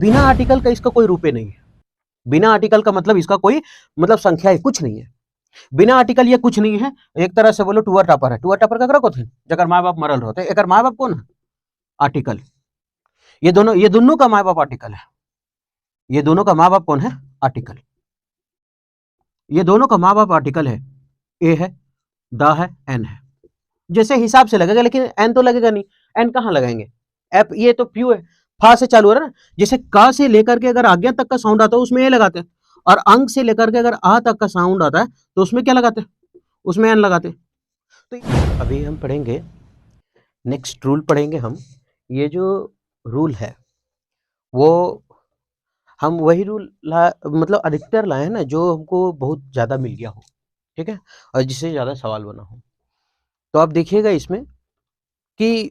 बिना आर्टिकल का इसका कोई रूपे नहीं है। बिना आर्टिकल का मतलब इसका कोई मतलब संख्या है, कुछ नहीं है। बिना आर्टिकल ये कुछ नहीं है। एक तरह से बोलो टूअर टापर है। टूअर टापर का करो थे जगह माँ बाप मरल रहते एक माँ बाप कौन है? आर्टिकल। ये दोनों का माँ बाप आर्टिकल है। ये दोनों का माँ बाप कौन है? आर्टिकल। ये दोनों का माँ बाप आर्टिकल है। ए है, द है, एन है। जैसे हिसाब से लगेगा, लेकिन एन तो लगेगा नहीं। एन कहाँ लगाएंगे? एप ये तो प्यू है, फा से चालू हो रहा है ना। जैसे का से लेकर के अगर आज्ञा तक का साउंड आता है उसमें ए लगाते हैं, और अंक से लेकर के अगर आ तक का साउंड आता है तो उसमें क्या लगाते हैं? उसमें एन लगाते हैं। तो अभी हम पढ़ेंगे, नेक्स्ट रूल पढ़ेंगे हम। ये जो रूल है वो हम वही रूल मतलब अधिकतर लाए हैं ना जो हमको बहुत ज़्यादा मिल गया हो, ठीक है, और जिससे ज़्यादा सवाल बना हो। तो आप देखिएगा इसमें कि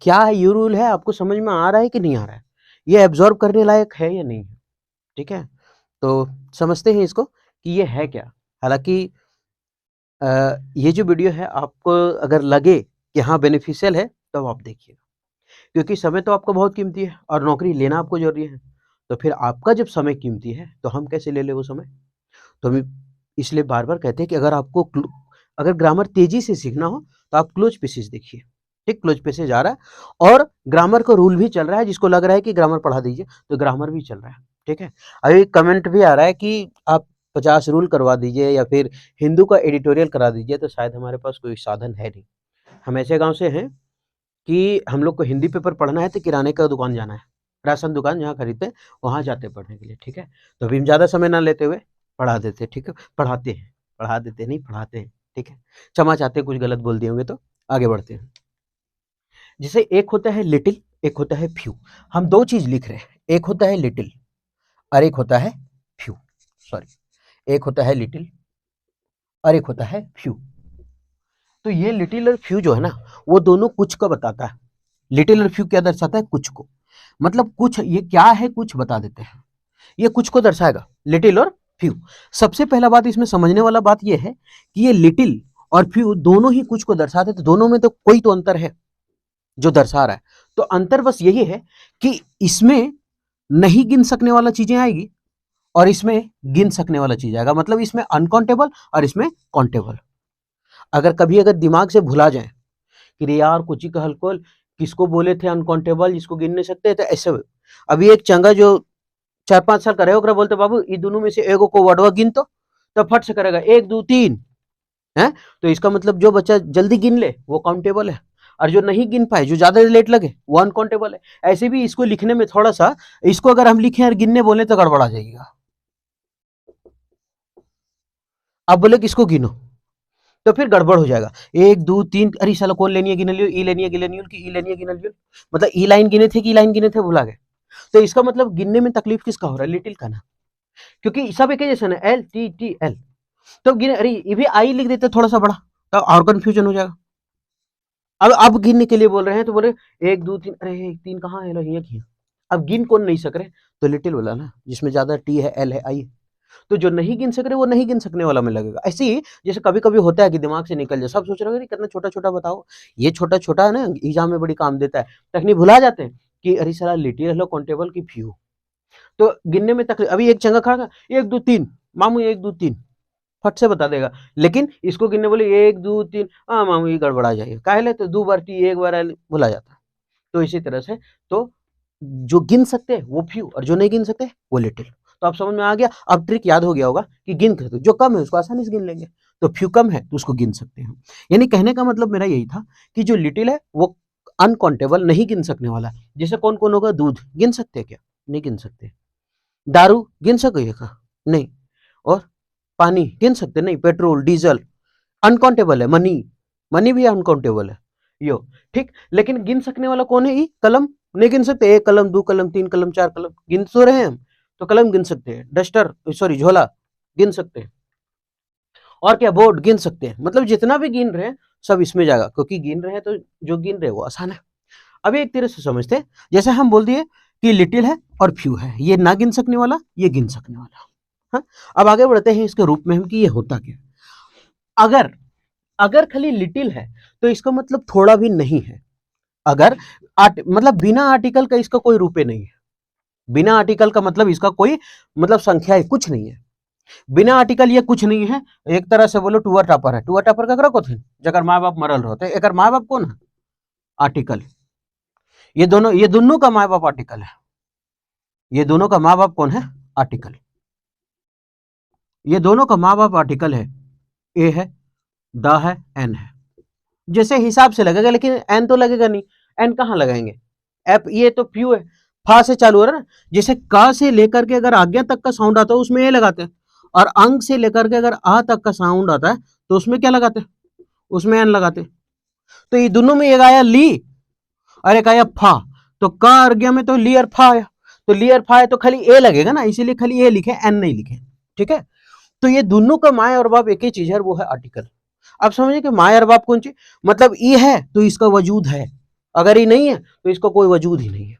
क्या है ये रूल है, आपको समझ में आ रहा है कि नहीं आ रहा है, ये एब्जॉर्ब करने लायक है या नहीं है, ठीक है। तो समझते हैं इसको कि ये है क्या। हालांकि ये जो वीडियो है आपको अगर लगे कि हाँ बेनिफिशियल है तो आप देखिएगा, क्योंकि समय तो आपका बहुत कीमती है और नौकरी लेना आपको जरूरी है। तो फिर आपका जब समय कीमती है तो हम कैसे ले ले वो समय? तो हम इसलिए बार बार कहते हैं कि अगर आपको अगर ग्रामर तेजी से सीखना हो तो आप क्लोज पेसेज देखिए, ठीक। क्लोज पेसेज आ रहा है और ग्रामर का रूल भी चल रहा है। जिसको लग रहा है कि ग्रामर पढ़ा दीजिए तो ग्रामर भी चल रहा है, ठीक है। अभी कमेंट भी आ रहा है कि आप 50 रूल करवा दीजिए या फिर हिंदू का एडिटोरियल करा दीजिए, तो शायद हमारे पास कोई साधन है नहीं। हम ऐसे गांव से हैं कि हम लोग को हिंदी पेपर पढ़ना है तो किराने का दुकान जाना है, राशन दुकान जहाँ खरीदते हैं वहाँ जाते हैं पढ़ने के लिए, ठीक है। तो अभी हम ज़्यादा समय ना लेते हुए पढ़ा देते हैं, ठीक है। पढ़ाते हैं, पढ़ा देते नहीं पढ़ाते हैं, ठीक है। क्षमा चाहते हैं कुछ गलत बोल दिए होंगे तो। आगे बढ़ते हैं। जैसे एक होता है लिटिल, एक होता है फ्यू। हम दो चीज लिख रहे हैं, एक होता है लिटिल और एक होता है फ्यू। सॉरी, एक होता है लिटिल और एक होता है फ्यू। तो ये लिटिल और फ्यू जो है ना वो दोनों कुछ का बताता है। लिटिल और फ्यू क्या दर्शाता है? कुछ को। मतलब कुछ ये क्या है कुछ बता देते हैं, ये कुछ को दर्शाएगा, लिटिल और फ्यू। सबसे पहला बात इसमें समझने वाला बात ये है कि ये लिटिल और फ्यू दोनों ही कुछ को दर्शाते, तो दोनों में तो कोई तो अंतर है जो दर्शा रहा है। तो अंतर बस यही है कि इसमें नहीं गिन सकने वाला चीजें आएगी और इसमें गिन सकने वाला चीज आएगा। मतलब इसमें अनकाउंटेबल और इसमें काउंटेबल। अगर कभी अगर दिमाग से भुला जाए कि रे यार कुछ ही का हलकोल किसको बोले थे अनकाउंटेबल जिसको गिन नहीं सकते, तो ऐसे अभी एक चंगा जो 4-5 साल का रहे ओकरा बोलते बाबू ये दोनों में से एगो को वर्डवा गिन तो फट से करेगा 1 2 3 है। तो इसका मतलब जो बच्चा जल्दी गिन ले वो काउंटेबल है, और जो नहीं गिन पाए जो ज्यादा लेट लगे वो अनकाउंटेबल है। ऐसे भी इसको लिखने में थोड़ा सा, इसको अगर हम लिखें और गिनने बोले तो गड़बड़ा जाएगा। आप बोले कि इसको गिनो तो फिर गड़बड़ हो जाएगा। 1 2 3 अरे साला कौन लेनी है गिन लियो, ई लेनी है गिन लियो, ई लेनी है गिन लियो। मतलब ई लाइन गिने थे कि ई लाइन गिने थे भुला गए। तो इसका मतलब गिनने में तकलीफ किसका हो रहा है? लिटिल का ना, क्योंकि सब एक जैसा ना, एल टी टी एल। तो गिने अरे ये भी आई लिख देते थोड़ा सा बड़ा तो और कंफ्यूजन हो जाएगा। अब गिनने के लिए बोल रहे हैं तो बोले 1 2 3 अरे 3 कहाँ है? ये की अब गिन कौन नहीं सक रहे? तो लिटिल वाला ना जिसमें ज्यादा टी है एल है आई है। तो जो नहीं गिन सक रहे वो नहीं गिन सकने वाला में लगेगा। ऐसे ही जैसे कभी कभी होता है कि दिमाग से निकल जाए, सब सोच रहे हो कितना छोटा छोटा बताओ, ये छोटा छोटा है ना एग्जाम में बड़ी काम देता है, तखनी भुला जाते हैं कि अरे साला लिटिल हेलो काउंटेबल की फ्यू। तो गिनने में तकलीफ। अभी एक चंगा खड़ा 1 2 3 मामू 1 2 3 फट से बता देगा, लेकिन इसको गिनने बोले 1 2 3 हाँ मामू ये गड़बड़ा जाएगा काहे तो 2 बार टी 1 बार एल भुला जाता है। तो इसी तरह से तो जो गिन सकते हैं वो फ्यू और जो नहीं गिन सकते वो लिटिल। तो आप समझ में आ गया। अब ट्रिक याद हो गया होगा कि गिन कर जो कम है उसको आसानी से गिन लेंगे, तो फ्यू कम है तो उसको गिन सकते हैं। यानी कहने का मतलब मेरा यही था कि जो लिटिल है वो अनकाउंटेबल नहीं गिन सकने वाला। जैसे कौन कौन होगा? दूध गिन सकते हैं क्या? नहीं गिन सकते। दारू गिन सकेगा? नहीं। और पानी गिन सकते? नहीं। पेट्रोल डीजल अनकाउंटेबल है। मनी, मनी भी अनकाउंटेबल है यो, ठीक। लेकिन गिन सकने वाला कौन है? कलम नहीं गिन सकते। 1 कलम 2 कलम 3 कलम 4 कलम गिन तो रहे हैं हम, तो कलम गिन सकते हैं। डस्टर सॉरी झोला गिन सकते हैं। और क्या? बोर्ड गिन सकते हैं। मतलब जितना भी गिन रहे हैं सब इसमें जाएगा, क्योंकि गिन रहे हैं तो जो गिन रहे हैं वो आसान है। अभी एक तरह से समझते हैं, जैसे हम बोल दिए कि लिटिल है और फ्यू है, ये ना गिन सकने वाला ये गिन सकने वाला। हाँ? अब आगे बढ़ते हैं इसके रूप में हम कि ये होता क्या। अगर अगर खाली लिटिल है तो इसका मतलब थोड़ा भी नहीं है। अगर मतलब बिना आर्टिकल का इसका कोई रूपे नहीं है। बिना आर्टिकल का मतलब इसका कोई मतलब संख्या है कुछ नहीं है। बिना आर्टिकल ये कुछ नहीं है। एक तरह से बोलो टूअर टापर है। टूअर टापर ककरा को थे जकर माँ बाप मरल रहते, एकर माँ बाप कौन है? आर्टिकल। ये दोनों का माँ बाप आर्टिकल है। ये दोनों का माँ बाप कौन है? आर्टिकल। ये दोनों का माँ बाप आर्टिकल है। ए है, द है, एन है। जैसे हिसाब से लगेगा, लेकिन एन तो लगेगा नहीं। एन कहाँ लगाएंगे? एफ, ये तो फ्यू है, फा से चालू हो रहा है ना। जैसे का से लेकर के अगर आज्ञा तक का साउंड आता है उसमें ए लगाते हैं, और अंक से लेकर के अगर आ तक का साउंड आता है तो उसमें क्या लगाते हैं? उसमें एन लगाते हैं। तो ये दोनों में एक आया ली और एक आया फा। तो का आज्ञा में तो ली और फा आया, तो ली और फा है तो खाली ए लगेगा ना, इसीलिए खाली ए लिखे, एन नहीं लिखे। ठीक है, तो ये दोनों का माए और बाप एक ही चीज है, वो है आर्टिकल। अब समझिए कि माए और बाप कौन चीज, मतलब ई है तो इसका वजूद है, अगर ये नहीं है तो इसका कोई वजूद ही नहीं है।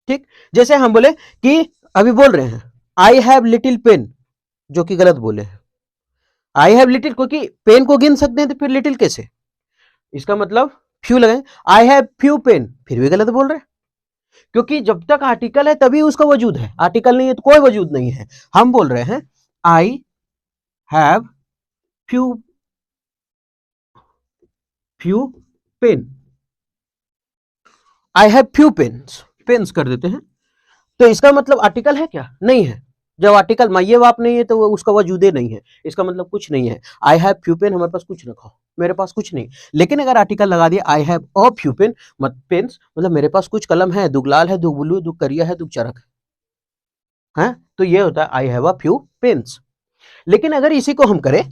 ठीक, जैसे हम बोले कि अभी बोल रहे हैं आई हैव लिटिल पेन, जो कि गलत बोले हैं। आई हैव लिटिल, क्योंकि पेन को गिन सकते हैं तो फिर लिटिल कैसे? इसका मतलब फ्यू लगाए। आई हैव फ्यू पेन, फिर भी गलत बोल रहे हैं, क्योंकि जब तक आर्टिकल है तभी उसका वजूद है, आर्टिकल नहीं है तो कोई वजूद नहीं है। हम बोल रहे हैं I have few few pen, I have few pens, pens कर देते हैं, तो इसका मतलब आर्टिकल है क्या? नहीं है। जब आर्टिकल माइये बाप नहीं है तो उसका वजूदे नहीं है, इसका मतलब कुछ नहीं है। आई हैव फ्यू पेन, हमारे पास कुछ रखा, मेरे पास कुछ नहीं। लेकिन अगर आर्टिकल लगा दिया I have a few pen, pens, मतलब मेरे पास कुछ कलम है, दुग लाल है, दुग ब्लू, दुग करिया है, दुग चरक है, तो ये होता है I have a few pens. लेकिन अगर इसी को हम करें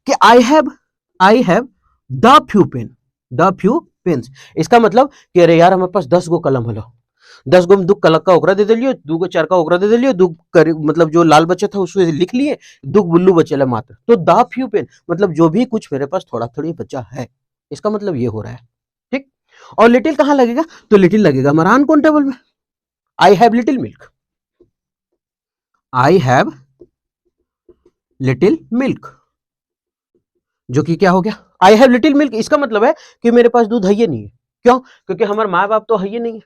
कि I have the few pen, the few pens, इसका मतलब कि अरे यार हमारे पास 10 गो कलम हलो, 10 गो में दू कलक का ओकरा दे दिलियो, दू गो चार का ओकरा दे दिलियो, दू मतलब जो लाल बचे था उसमें लिख लिए, दू बुल्लू बचेला मात्र, तो द फ्यू पेन मतलब जो भी कुछ मेरे पास थोड़ा थोड़ी बचा है, इसका मतलब ये हो रहा है। ठीक, और लिटिल कहां लगेगा? तो लिटिल लगेगा हमारा अनकाउंटेबल में। I have little milk, I have little milk, जो कि क्या हो गया? आई हैव लिटिल मिल्क, इसका मतलब है कि मेरे पास दूध है ही नहीं है। क्यों? क्योंकि हमारे माँ बाप तो है ही नहीं है।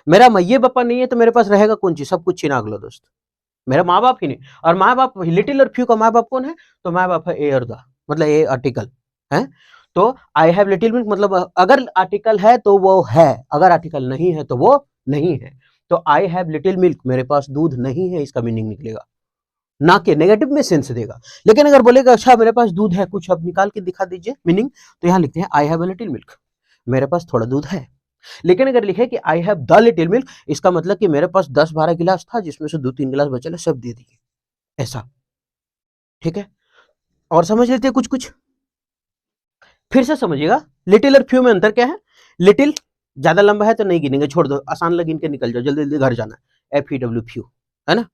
मेरा मैये बापा नहीं है तो मेरे पास रहेगा कौन चीज? सब कुछ छीना लो दोस्त, मेरा माँ बाप ही नहीं। और माँ बाप लिटिल और फ्यू का माँ बाप कौन है? तो माँ बाप है ए और द, मतलब ए आर्टिकल है। तो आई हैव लिटिल मिल्क मतलब अगर आर्टिकल है तो वो है, अगर आर्टिकल नहीं है तो वो नहीं है। तो आई हैव लिटिल मिल्क, मेरे पास दूध नहीं है, इसका मीनिंग निकलेगा, ना कि नेगेटिव में सेंस देगा। लेकिन अगर बोलेगा अच्छा मेरे पास दूध है, कुछ अब निकाल के दिखा दीजिए मीनिंग, तो यहाँ लिखते हैं I have a little milk, मेरे पास थोड़ा दूध है। लेकिन अगर लिखे कि I have the little milk, इसका मतलब कि मेरे पास 10-12 गिलास था जिसमें से 2-3 गिलास बचे, सब दे दिए, ऐसा। ठीक है, और समझ लेते हैं कुछ कुछ, फिर से समझिएगा लिटिल और फ्यू में अंतर क्या है। लिटिल ज्यादा लंबा है तो नहीं गिनेंगे, छोड़ दो, आसान लग गिन के निकल जाओ, जल्दी जल्दी घर जाना है, FEW फ्यू, है ना,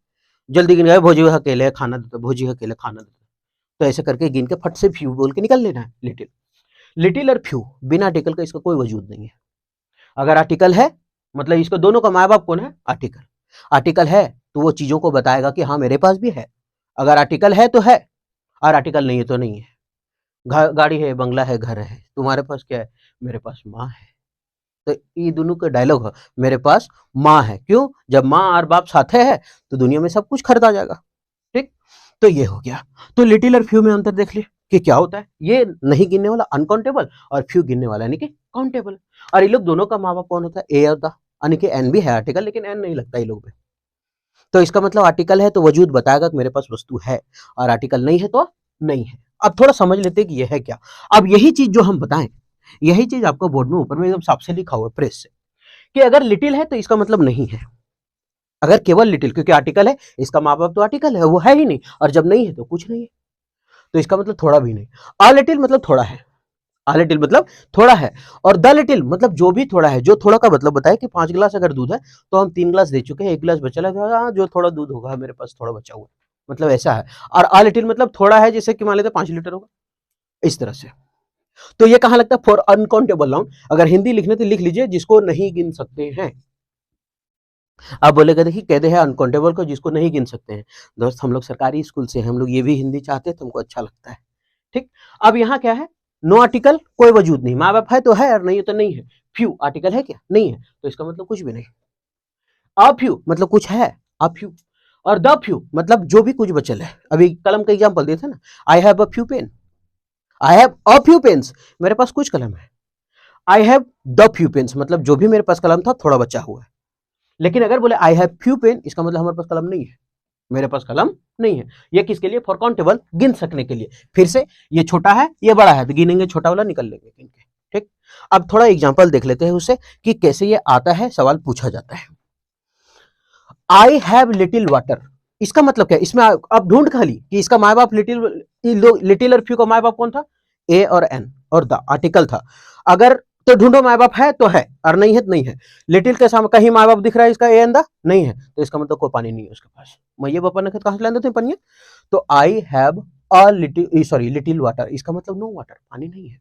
जल्दी गिन गए, भोजी अकेले खाना देता, भोजी अकेले खाना देता, तो ऐसे करके गिन के फट से फ्यू बोल के निकल लेना है। लिटिल, लिटिल और फ्यू बिना आर्टिकल का इसका कोई वजूद नहीं है। अगर आर्टिकल है मतलब इसको दोनों का माँ बाप कौन है? आर्टिकल। आर्टिकल है तो वो चीजों को बताएगा कि हाँ मेरे पास भी है, अगर आर्टिकल है तो है, और आर्टिकल नहीं है तो नहीं है। गाड़ी है, बंगला है, घर है, तुम्हारे पास क्या है? मेरे पास माँ है। तो ये दोनों का डायलॉग है, मेरे पास माँ है। क्यों? जब माँ और बाप साथ है तो दुनिया में सब कुछ खरीदा जाएगा। ठीक, तो ये हो गया। तो लिटिल और फ्यू में अंतर देख लिए कि क्या होता है, ये नहीं गिनने वाला अनकाउंटेबल, और फ्यू गिनने वाला यानी कि काउंटेबल। और ये लोग दोनों का माँ बाप कौन होता है? ए और द, यानी कि एन भी है आर्टिकल, लेकिन एन नहीं लगता ये लोग पे। तो इसका मतलब आर्टिकल है तो वजूद बताएगा कि मेरे पास वस्तु है, और आर्टिकल नहीं है तो नहीं है। अब थोड़ा समझ लेते हैं कि यह है क्या। अब यही चीज जो हम बताएं, यही चीज आपको बोर्ड में ऊपर में एकदम साफ से लिखा हुआ है प्रेस से, कि अगर लिटिल है तो इसका मतलब नहीं है, अगर केवल लिटिल, क्योंकि आर्टिकल है, इसका माँ बाप तो आर्टिकल है, वो है ही नहीं, और जब नहीं है तो कुछ नहीं है, तो इसका मतलब थोड़ा भी नहीं। अ लिटिल मतलब थोड़ा है, अ लिटिल मतलब थोड़ा है, और द लिटिल मतलब जो भी थोड़ा है। जो थोड़ा का मतलब बताया कि 5 गिलास अगर दूध है तो हम 3 गिलास दे चुके हैं, 1 गिलास बचा है, जो थोड़ा दूध होगा मेरे पास थोड़ा बचा हुआ, मतलब ऐसा है। और अ लिटिल मतलब थोड़ा है, जैसे कि मान लेते 5 लीटर होगा, इस तरह से। तो ये कहां लगता है? For uncountable noun. अगर हिंदी लिखने तो लिख लीजिए जिसको नहीं गिन सकते हैं। आप बोलेगा देखिए कहते हैं अनकाउंटेबल को जिसको नहीं गिन सकते हैं। दोस्त हम लोग सरकारी स्कूल से हैं, हम लोग ये भी हिंदी चाहते हैं तो हमको अच्छा लगता है। ठीक, अब यहाँ क्या है? नो आर्टिकल, कोई वजूद नहीं, माँ बाप है तो है और नहीं है तो नहीं है। फ्यू आर्टिकल है क्या? नहीं है, तो इसका मतलब कुछ भी नहीं। अ फ्यू मतलब कुछ है, अ फ्यू, और द फ्यू मतलब जो भी कुछ बचल है। अभी कलम का एग्जांपल दिए थे ना, I have a few pen, I have a few pens, मेरे पास कुछ कलम है। I have the few pens मतलब जो भी मेरे पास कलम था थोड़ा बचा हुआ है। लेकिन अगर बोले आई हैव फ्यू पेन, इसका मतलब हमारे पास कलम नहीं है, मेरे पास कलम नहीं है। ये किसके लिए? फॉर काउंटेबल, गिन सकने के लिए। फिर से ये छोटा है ये बड़ा है तो गिनेंगे, छोटा वाला निकल लेंगे गिन के। ठीक, अब थोड़ा एग्जांपल देख लेते हैं उससे कि कैसे ये आता है, सवाल पूछा जाता है। आई हैव लिटिल वाटर, इसका मतलब क्या है? इसमें आप ढूंढ खाली कि इसका माँ बाप लिटिल और फ्यू का माँ बाप कौन था? ए और एन और द आर्टिकल था। अगर तो ढूंढो माँ बाप है तो है और नहीं है तो नहीं है। लिटिल के सामने कहीं माँ बाप दिख रहा है इसका ए एन द? नहीं है, तो इसका मतलब कोई पानी नहीं है उसके पास। मैं पापा ने कहां से लाते पानी? तो I have a little, sorry little water, इसका मतलब नो वाटर, पानी नहीं है।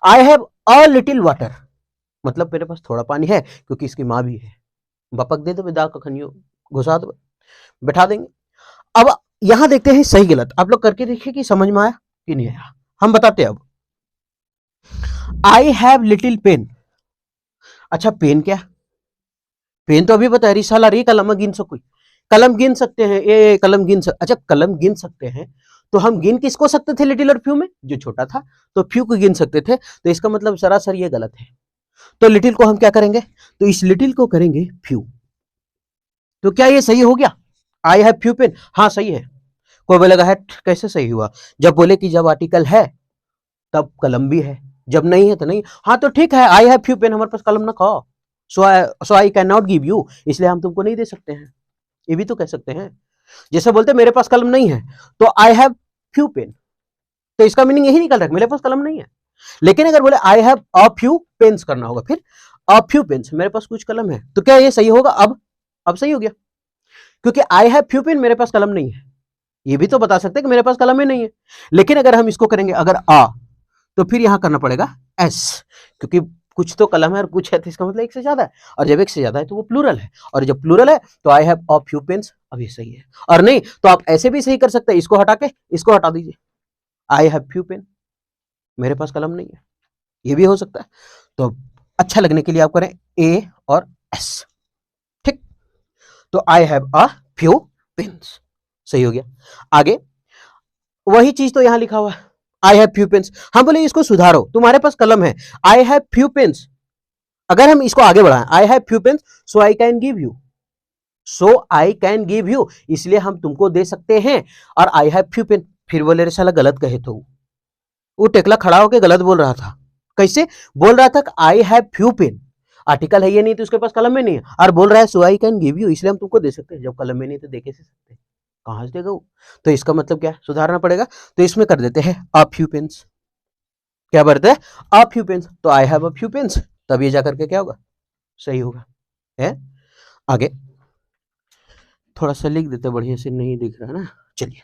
I have a little water मतलब मेरे पास थोड़ा पानी है क्योंकि इसकी माँ भी है। बपक दे दो विदा कखनियो, घुसा दो, बैठा देंगे। अब यहां देखते हैं सही गलत, आप लोग करके देखिए कि समझ में आया कि नहीं आया। हम बताते हैं अब। आई हैव लिटिल पेन, अच्छा पेन क्या? पेन तो अभी बता रही साला रे, कलम गिन सको, कलम गिन सकते हैं, ए कलम अच्छा कलम गिन सकते हैं तो हम गिन किसको सकते थे? लिटिल और फ्यू में जो छोटा था, तो फ्यू को गिन सकते थे, तो इसका मतलब सरासर ये गलत है। तो लिटिल को हम क्या करेंगे? तो इस लिटिल को करेंगे फ्यू। तो क्या ये सही हो गया? आई हैव फ्यू पेन, हाँ सही है। कोई बोलेगा है कैसे सही हुआ? जब बोले कि जब आर्टिकल है तब कलम भी है, जब नहीं है तो नहीं। हाँ तो ठीक है, आई हैव फ्यू पेन, हमारे पास कलम ना खाओ, so I can not give you, इसलिए हम तुमको नहीं दे सकते हैं। ये भी तो कह सकते हैं। जैसे बोलते मेरे पास कलम नहीं है तो आई हैव फ्यू पेन, तो इसका मीनिंग यही निकल रहा है मेरे पास कलम नहीं है। लेकिन अगर बोले I have a few pens करना होगा, फिर अ फ्यू पेन्स, मेरे पास कुछ कलम है, तो क्या ये सही होगा? अब सही हो गया, क्योंकि आई हैव फ्यू पेन, मेरे पास कलम नहीं है। ये भी तो बता सकते हैं कि मेरे पास कलम ही नहीं है। लेकिन अगर हम इसको करेंगे अगर आ, तो फिर यहां करना पड़ेगा एस, क्योंकि कुछ तो कलम है और कुछ है, तो इसका मतलब एक से ज्यादा है, और जब एक से ज्यादा है तो वो प्लूरल है, और जब प्लूरल है तो I have a few pens, अभी सही है। और नहीं तो आप ऐसे भी सही कर सकते हैं, इसको हटा के इसको हटा दीजिए, आई हैव फ्यू पेन, मेरे पास कलम नहीं है, ये भी हो सकता है। तो अच्छा लगने के लिए आप करें ए और एस। ठीक, तो I have a few pens, सही हो गया। आगे वही चीज तो यहां लिखा हुआ है, आई हैव फ्यू पेन्स। हम बोले इसको सुधारो, तुम्हारे पास कलम है, आई हैव फ्यू पेन्स, अगर हम इसको आगे बढ़ाएं I have few pens so I can give you, so I can give you, इसलिए हम तुमको दे सकते हैं। और आई हैव फ्यू पेन, फिर बोले रे साला गलत कहे तो वो टेकला खड़ा होकर गलत बोल रहा था। कैसे बोल रहा था? I have few pen, article है ये नहीं तो उसके पास कलम में नहीं है, और बोल रहा है so I can give you, इसलिए हम तुमको दे सकते हैं। जब कलम में नहीं तो दे कैसे सकते? कहां से देगा वो? तो इसका मतलब क्या सुधारना पड़ेगा, तो इसमें कर देते हैं अ फ्यू पेन्स। क्या बढ़ते हैं? अ फ्यू पेन्स, तो I have a few pens, तब ये जाकर के क्या होगा? सही होगा। है आगे थोड़ा सा लिख देते, बढ़िया से नहीं दिख रहा है ना। चलिए,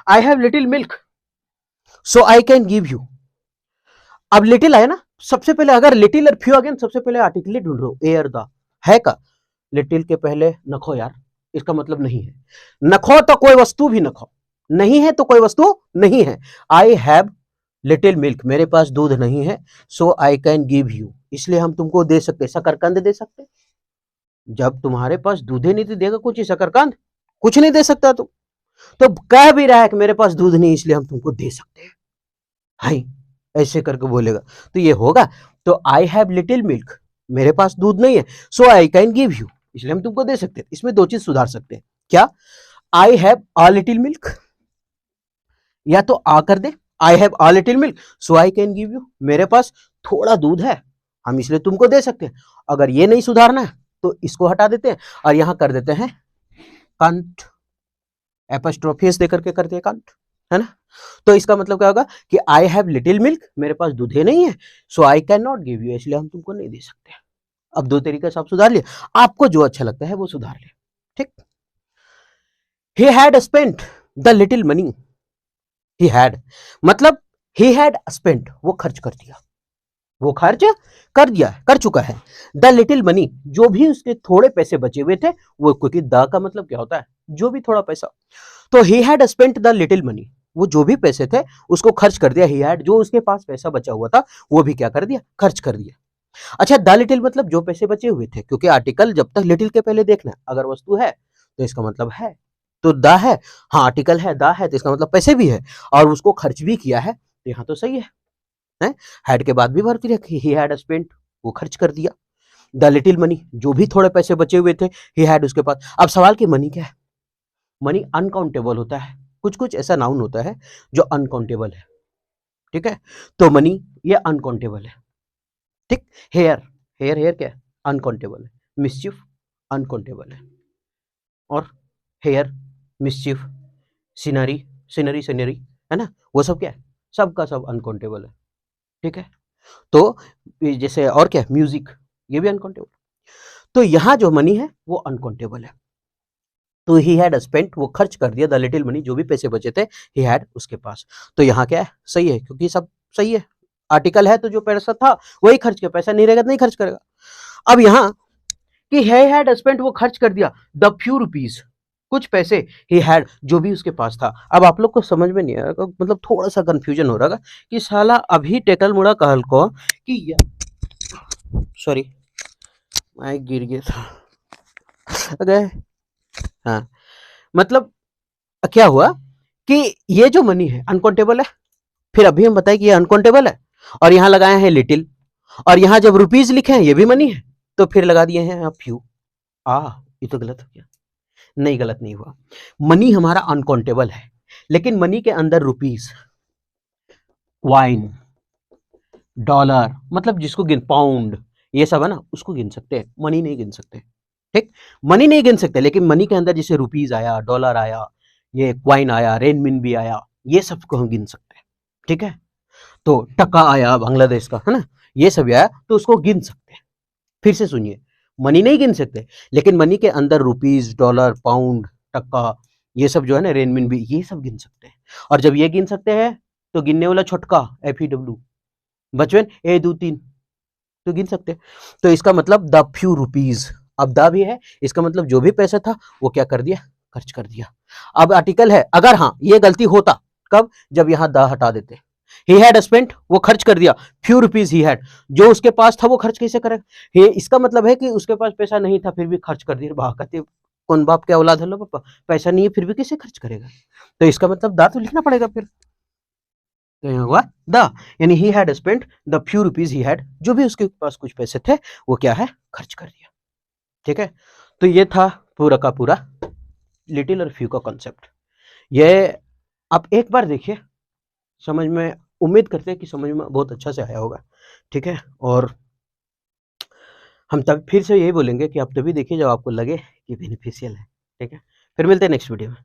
I have little milk so I can give you. अब लिटिल आया ना, सबसे पहले अगर लिटिल और फ्यू अगेन, सबसे पहले आर्टिकल ढूंढ रहे हो, ए और द है का? लिटिल के पहले नखो यार, इसका मतलब नहीं है। नखो तो कोई वस्तु भी नखो, नहीं है तो कोई वस्तु नहीं है। आई हैव लिटिल मिल्क, मेरे पास दूध नहीं है, so I can give you, इसलिए हम तुमको दे सकते, शकरकंद दे सकते। जब तुम्हारे पास दूध ही नहीं तो देगा कुछ ही शकरकंद? कुछ नहीं दे सकता तू, तो कह भी रहा है कि मेरे पास दूध नहीं इसलिए हम तुमको दे सकते हैं। हाई ऐसे करके बोलेगा तो ये होगा। तो आई हैव लिटिल मिल्क, मेरे पास दूध नहीं है, so I can give you, इसलिए हम तुमको दे सकते हैं। इसमें दो चीज सुधार सकते हैं, क्या? I have a little milk, या तो आ कर दे, I have a little milk so I can give you, मेरे पास थोड़ा दूध है हम इसलिए तुमको दे सकते हैं। अगर ये नहीं सुधारना है तो इसको हटा देते हैं और यहां कर देते हैं कंट, एपोस्ट्रोफी दे करके करते हैं कंट, है ना। तो इसका मतलब क्या होगा कि आई हैव लिटिल मिल्क, मेरे पास दूधे नहीं है, so I can not give you, इसलिए हम तुमको नहीं दे सकते। अब दो तरीके से आप सुधार लिए, आपको जो अच्छा लगता है वो सुधार ले। ठीक, he had spent the little money, he had मतलब ही हैड स्पेंट, वो खर्च कर दिया, वो खर्च कर दिया, कर चुका है। द लिटिल मनी, जो भी उसके थोड़े पैसे बचे हुए थे वो, क्योंकि द का मतलब क्या होता है? जो भी थोड़ा पैसा, तो he had spent the little money, वो जो भी पैसे थे उसको खर्च कर दिया। ही हैड, जो उसके पास पैसा बचा हुआ था वो भी क्या कर दिया? खर्च कर दिया। अच्छा, द लिटिल मतलब जो पैसे बचे हुए थे, क्योंकि आर्टिकल जब तक लिटिल के पहले देखना है, अगर वस्तु है तो इसका मतलब है, तो द है, हाँ आर्टिकल है, द है तो इसका मतलब पैसे भी है और उसको खर्च भी किया है, तो यहाँ तो सही है? हैड के बाद भी भर्ती रखी, ही हैड स्पेंट, वो खर्च कर दिया। द लिटिल मनी, जो भी थोड़े पैसे बचे हुए थे, ही हैड उसके पास। अब सवाल कि मनी क्या है? मनी अनकाउंटेबल होता है, कुछ कुछ ऐसा नाउन होता है जो अनकाउंटेबल है, ठीक है? तो मनी ये अनकाउंटेबल है, ठीक। हेयर, हेयर हेयर क्या है? अनकाउंटेबल है। मिस्चिफ अनकाउंटेबल है, और hair, mischief, scenery, scenery scenery, है ना, वो सब क्या है? सबका सब अनकाउंटेबल है, ठीक है? तो जैसे और क्या है? म्यूजिक, ये भी अनकाउंटेबल। तो यहाँ जो मनी है वो अनकाउंटेबल है। तो ही हैड स्पेंट, वो खर्च कर दिया, द लिटिल मनी, जो भी पैसे बचे थे ही हैड उसके पास। तो यहाँ क्या है? सही है, क्योंकि सब सही है। आर्टिकल है तो जो पैसा था वही खर्च किया, पैसा नहीं रहेगा तो नहीं खर्च करेगा। अब यहाँ कि he had spent, वो खर्च कर दिया, द फ्यू रुपीज, कुछ पैसे, he had, जो भी उसके पास था। अब आप लोग को समझ में नहीं आएगा, मतलब थोड़ा सा कंफ्यूजन हो रहा है कि साला अभी टेकल मुड़ा कहल को कि सॉरी मैं गिर गया था, अरे हाँ, मतलब क्या हुआ कि ये जो मनी है अनकाउंटेबल है, फिर अभी हम बताए कि ये अनकाउंटेबल है, और यहाँ लगाए हैं लिटिल, और यहाँ जब रुपीज लिखे हैं ये भी मनी है, तो फिर लगा दिए हैं फ्यू। ये तो गलत हो गया। नहीं, गलत नहीं हुआ। मनी हमारा अनकाउंटेबल है, लेकिन मनी के अंदर रुपीस, वाइन, डॉलर, मतलब जिसको गिन, पाउंड, ये सब है ना, उसको गिन सकते हैं, मनी नहीं गिन सकते, ठीक। मनी नहीं गिन सकते, लेकिन मनी के अंदर जैसे रुपीस आया, डॉलर आया, ये क्वाइन आया, रेनमिन भी आया, ये सबको हम गिन सकते हैं, ठीक है। तो टका आया बांग्लादेश का, है ना, ये सब आया तो उसको गिन सकते हैं। फिर से सुनिए, मनी नहीं गिन सकते, लेकिन मनी के अंदर रुपीस, डॉलर, पाउंड, टक्का, ये सब जो है ना, रेनमिन भी, ये सब गिन सकते हैं। और जब ये गिन सकते हैं तो गिनने वाला छोटका FEW, बचवन ए दो तीन, तो गिन सकते हैं। तो इसका मतलब द फ्यू रुपीज, अब द भी है, इसका मतलब जो भी पैसा था वो क्या कर दिया? खर्च कर दिया। अब आर्टिकल है, अगर हाँ ये गलती होता, कब? जब यहाँ द हटा देते। ही हैड स्पेंट, वो खर्च कर दिया, फ्यू रुपीज ही हैड, जो उसके पास था वो खर्च कैसे करेगा? ये इसका मतलब है कि उसके पास पैसा नहीं था फिर भी खर्च कर दिया। वाह, कहते कौन बाप के औलाद है लो पापा, पैसा नहीं है फिर भी कैसे खर्च करेगा? तो इसका मतलब दा तो लिखना पड़ेगा फिर। तो यहाँ हुआ द, यानी he had spent the few rupees he had, जो भी उसके पास कुछ पैसे थे वो क्या है? खर्च कर दिया, ठीक है। तो ये था पूरा का पूरा लिटिल और फ्यू का कॉन्सेप्ट। ये आप एक बार देखिए, समझ में, उम्मीद करते हैं कि समझ में बहुत अच्छा से आया होगा, ठीक है। और हम तब फिर से यही बोलेंगे कि आप तभी देखिए जब आपको लगे कि बेनिफिशियल है, ठीक है। फिर मिलते हैं नेक्स्ट वीडियो में।